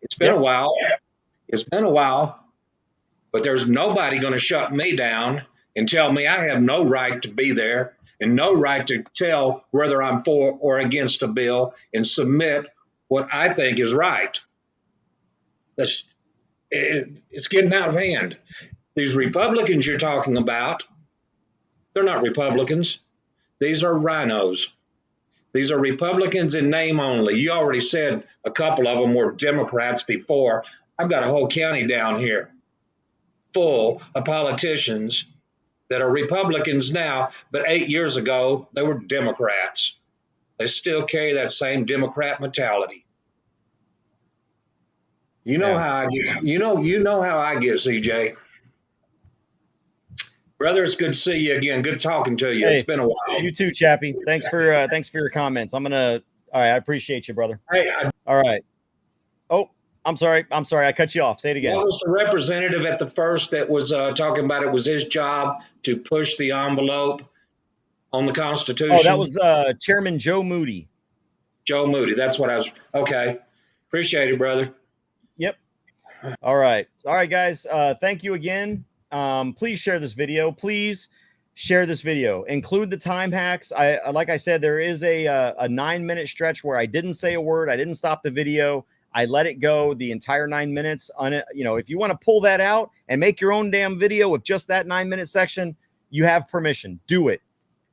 Speaker 8: It's been a while. It's been a while, but there's nobody going to shut me down and tell me I have no right to be there and no right to tell whether I'm for or against a bill and submit what I think is right. It's getting out of hand. These Republicans you're talking about, they're not Republicans. These are rhinos. These are Republicans in name only. You already said a couple of them were Democrats before. I've got a whole county down here full of politicians that are Republicans now, but 8 years ago, they were Democrats. They still carry that same Democrat mentality. You know how I get, you know how I get, CJ. Brother, it's good to see you again. Good talking to you.
Speaker 1: Hey,
Speaker 8: it's been a while.
Speaker 1: You too, Chappie. Thanks for your comments. All right, I appreciate you, brother.
Speaker 8: Hey,
Speaker 1: All right. Oh, I'm sorry. I cut you off. Say it again.
Speaker 8: what was the representative at the first that was talking about it was his job to push the envelope on the Constitution?
Speaker 1: Oh, that was Chairman Joe Moody.
Speaker 8: Joe Moody. That's what I was. Okay. Appreciate it, brother.
Speaker 1: Yep. All right, guys. Thank you again. Please share this video. Please share this video. Include the time hacks. Like I said, there is a 9-minute stretch where I didn't say a word. I didn't stop the video. I let it go the entire 9 minutes on it. You know, if you want to pull that out and make your own damn video with just that 9-minute section, you have permission. Do it.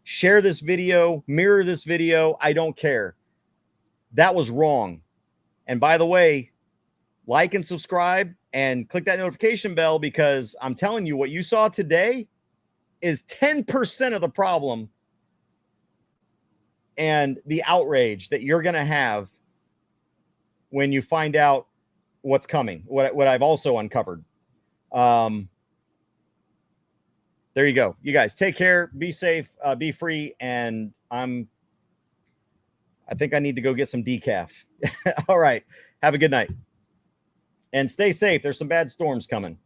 Speaker 1: Share this video, mirror this video. I don't care. That was wrong. And by the way, like and subscribe and click that notification bell, because I'm telling you, what you saw today is 10% of the problem and the outrage that you're going to have when you find out what's coming, what I've also uncovered. There you go. You guys take care, be safe, be free. And I think I need to go get some decaf. All right. Have a good night and stay safe. There's some bad storms coming.